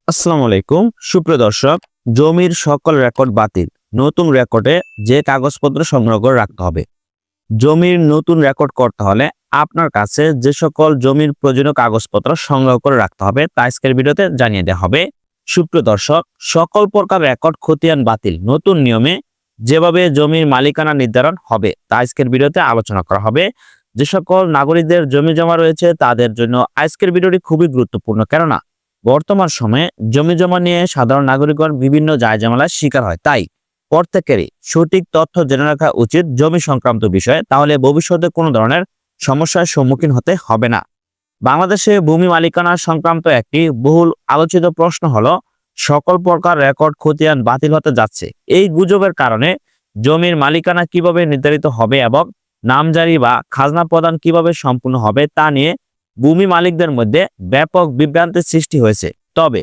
আসসালামু আলাইকুম সুপ্রিয় দর্শক, জমির সকল রেকর্ড বাতিল। নতুন রেকর্ডে যে কাগজপত্র সংগ্রহ করে রাখতে হবে। জমির নতুন রেকর্ড করতে হলে আপনার কাছে যে সকল জমির প্রয়োজনীয় কাগজপত্র সংগ্রহ করে রাখতে হবে তা আজকের ভিডিওতে জানিয়ে দেওয়া হবে। সুপ্রিয় দর্শক, সকল প্রকার রেকর্ড খতিয়ান বাতিল নতুন নিয়মে যেভাবে জমির মালিকানা নির্ধারণ হবে তা আজকের ভিডিওতে আলোচনা করা হবে। যে সকল নাগরিকদের জমি জমা রয়েছে তাদের জন্য আজকের ভিডিওটি খুবই গুরুত্বপূর্ণ, কেননা বর্তমান সময়ে জমি জমা নিয়ে সাধারণ নাগরিকগণ বিভিন্ন জায়জামেলার শিকার হয়। তাই প্রত্যেকেরই সঠিক তথ্য জেনে রাখা উচিত জমি সংক্রান্ত বিষয়ে, তাহলে ভবিষ্যতে কোনো ধরনের সমস্যার সম্মুখীন হতে হবে না। বাংলাদেশে ভূমি মালিকানা সংক্রান্ত একটি বহুল আলোচিত প্রশ্ন হলো, সকল প্রকার রেকর্ড খতিয়ান বাতিল হতে যাচ্ছে। এই গুজবের কারণে জমির মালিকানা কিভাবে নির্ধারিত হবে এবং নামজারি বা খাজনা প্রদান কিভাবে সম্পূর্ণ হবে তা নিয়ে ভূমি মালিকদের মধ্যে ব্যাপক বিভ্রান্তির সৃষ্টি হয়েছে। তবে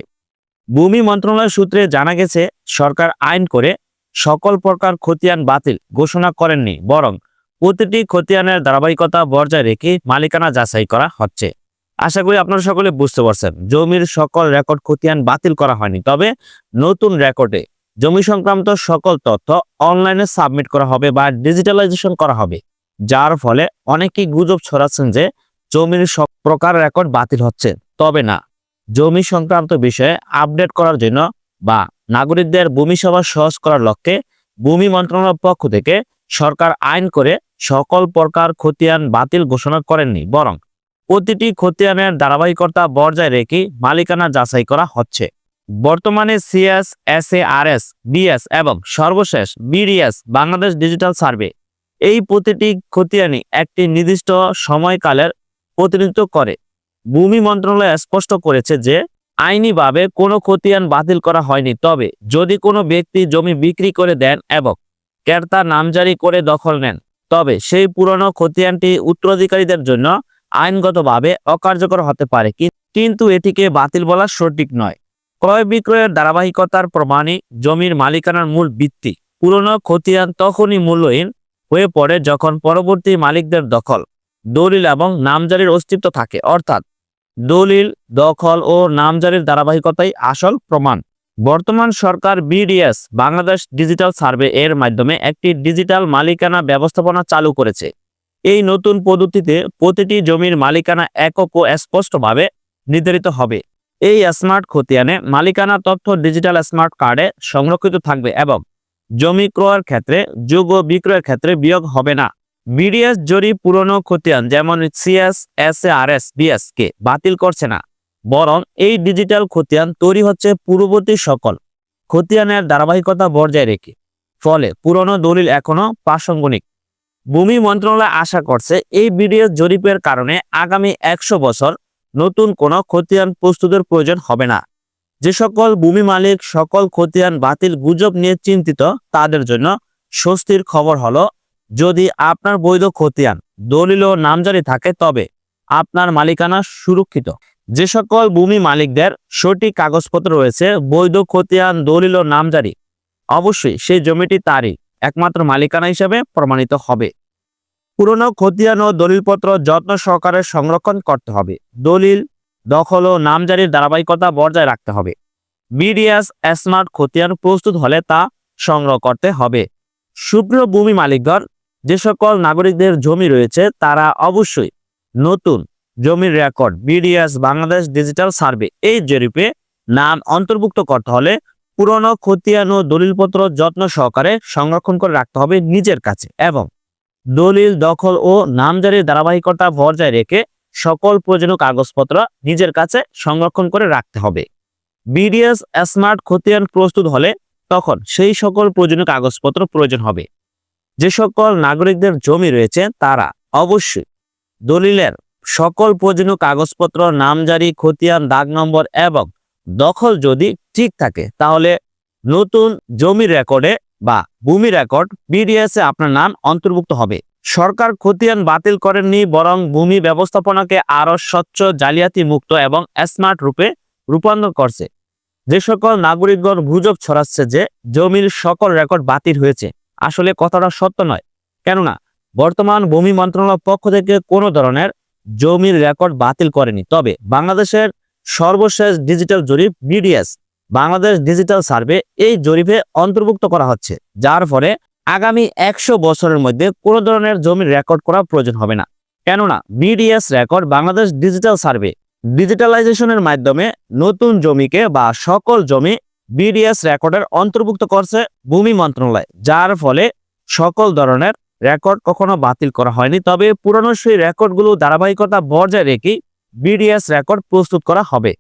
ভূমি মন্ত্রণালয় সূত্রে জানা গেছে, সরকার আইন করে সকল প্রকার খতিয়ান বাতিল ঘোষণা করেননি, বরং প্রতিটি খতিয়ানের ধারাবাহিকতা বজায় রেখে মালিকানা যাচাই করা হচ্ছে। আশা করি আপনারা সকলে বুঝতে পারছেন, জমির সকল রেকর্ড খতিয়ান বাতিল করা হয়নি, তবে নতুন রেকর্ডে জমি সংক্রান্ত সকল তথ্য অনলাইনে সাবমিট করা হবে বা ডিজিটালাইজেশন করা হবে। যার ফলে অনেকেই গুজব ছড়াচ্ছেন যে জমির সব প্রকার রেকর্ড বাতিল হচ্ছে। তবে না, জমি সংক্রান্ত বিষয়ে আপডেট করার জন্য বা নাগরিকদের ভূমি সেবা সহজ করার লক্ষ্যে ভূমি মন্ত্রণালয়ের পক্ষ থেকে সরকার আইন করে সকল প্রকার খতিয়ান বাতিল ঘোষণা করেননি, বরং প্রতিটি খতিয়ানের ধারাবাহিকতা বজায় রেখে মালিকানা যাচাই করা হচ্ছে। বর্তমানে সিএস, এসএআরএস, ডিএস এবং সর্বশেষ বিডিএস বাংলাদেশ ডিজিটাল সার্ভে এই প্রতিটি খতিয়ানই একটি নির্দিষ্ট সময়কালের প্রতিনিধিত্ব করে। ভূমি মন্ত্রণালয় স্পষ্ট করেছে যে আইনিভাবে কোনো খতিয়ান বাতিল করা হয়নি, তবে যদি কোনো ব্যক্তি জমি বিক্রি করে দেন এবং ক্রেতা নামজারি করে দখল নেন, তবে সেই পুরনো খতিয়ানটি উত্তরাধিকারীদের জন্য আইনগতভাবে অকার্যকর হতে পারে, কিন্তু এটিকে বাতিল বলা সঠিক নয়। ক্রয় বিক্রয়ের ধারাবাহিকতার প্রমাণই জমির মালিকানার মূল ভিত্তি। পুরনো খতিয়ান তখনই মূল্যহীন হয়ে পড়ে যখন পরবর্তী মালিকদের দখল, দলিল এবং নামজারির অস্তিত্ব থাকে, অর্থাৎ দলিল, দখল ও নামজারির ধারাবাহিকতাই আসল প্রমাণ। বর্তমান সরকার বিডিএস বাংলাদেশ ডিজিটাল সার্ভে এর মাধ্যমে একটি ডিজিটাল মালিকানা ব্যবস্থাপনা চালু করেছে। এই নতুন পদ্ধতিতে প্রতিটি জমির মালিকানা একক ও স্পষ্টভাবে নির্ধারিত হবে। এই স্মার্ট খতিয়ানে মালিকানা তথ্য ডিজিটাল স্মার্ট কার্ডে সংরক্ষিত থাকবে এবং জমি ক্রয়ের ক্ষেত্রে যোগ ও বিক্রয়ের ক্ষেত্রে বিয়োগ হবে না। বিডিএস জরিপ পুরনো খতিয়ান যেমন সিএস, এসএআরএস, ডিএস কে বাতিল করছে না, বরং এই ডিজিটাল খতিয়ান তৈরি হচ্ছে পূর্ববর্তী সকল খতিয়ানের ধারাবাহিকতা বজায় রেখে। ফলে পুরনো দলিল এখনো প্রাসঙ্গিক। ভূমি মন্ত্রণালয় আশা করছে এই বিডিএস জরিপের কারণে আগামী 100 বছর নতুন কোনো খতিয়ান প্রস্তুতের প্রয়োজন হবে না। যে সকল ভূমি মালিক সকল খতিয়ান বাতিল গুজব নিয়ে চিন্তিত, তাদের জন্য স্বস্তির খবর হলো, যদি আপনার বৈধ খতিয়ান, দলিল ও নামজারি থাকে তবে আপনার মালিকানা সুরক্ষিত। যে সকল ভূমি মালিকদের সঠিক কাগজপত্র রয়েছে, বৈধ খতিয়ান, দলিল ও নামজারি, অবশ্যই সেই জমিটি তারই একমাত্র মালিকানা হিসেবে প্রমাণিত হবে। পুরনো খতিয়ান ও দলিলপত্র যত্ন সহকারে সংরক্ষণ করতে হবে। দলিল, দখল ও নামজারির ধারাবাহিকতা বজায় রাখতে হবে। বিডিএস স্মার্ট খতিয়ান প্রস্তুত হলে তা সংগ্রহ করতে হবে। সুপ্রিয় ভূমি মালিকগণ, যে সকল নাগরিকদের জমি রয়েছে তারা অবশ্যই নতুন জমির record BDS Bangladesh digital survey এই জরিপে নাম অন্তর্ভুক্ত করতে হলে পুরনো খতিয়ান ও দলিলপত্র যত্ন সহকারে সংরক্ষণ করে রাখতে হবে নিজের কাছে এবং দলিল, দখল ও নামজারির ধারাবাহিকতা বজায় রেখে সকল প্রয়োজনীয় কাগজপত্র নিজের কাছে সংরক্ষণ করে রাখতে হবে। বিডিএস স্মার্ট খতিয়ান প্রস্তুত হলে তখন সেই সকল প্রয়োজনীয় কাগজপত্র প্রয়োজন হবে। যে সকল নাগরিকদের জমি রয়েছে তারা অবশ্যই দলিলের সকল প্রয়োজনীয় কাগজপত্র, নামজারি, খতিয়ান, দাগ নম্বর এবং দখল যদি ঠিক থাকে তাহলে নতুন জমির রেকর্ডে বা ভূমি রেকর্ড বিডিএস এ আপনার নাম অন্তর্ভুক্ত হবে। সরকার খতিয়ান বাতিল করেননি, বরং ভূমি ব্যবস্থাপনাকে আরো স্বচ্ছ, জালিয়াতি মুক্ত এবং স্মার্ট রূপে রূপান্তর করছে। যে সকল নাগরিকগণ গুজব ছড়াচ্ছে যে জমির সকল রেকর্ড বাতিল হয়েছে, আসলে কথাটা সত্য নয়, কেননা বর্তমান ভূমি মন্ত্রণালয়ের পক্ষ থেকে কোনো ধরনের জমির রেকর্ড বাতিল করেনি। তবে বাংলাদেশের সর্বশেষ ডিজিটাল জরিপ বিডিএস বাংলাদেশ ডিজিটাল সার্ভে এই জরিপে অন্তর্ভুক্ত করা হচ্ছে, যার ফলে আগামী 100 বছরের মধ্যে কোনো ধরনের জমির রেকর্ড করা প্রয়োজন হবে না। কেননা BDS record Bangladesh digital survey ডিজিটালাইজেশনের মাধ্যমে নতুন জমিকে বা সকল জমি বিডিএস রেকর্ডের অন্তর্ভুক্ত করছে ভূমি মন্ত্রণালয়, যার ফলে সকল ধরনের রেকর্ড কখনো বাতিল করা হয়নি। তবে পুরনো সেই রেকর্ডগুলো ধারাবাহিকতা বজায় রেখে বিডিএস রেকর্ড প্রস্তুত করা হবে।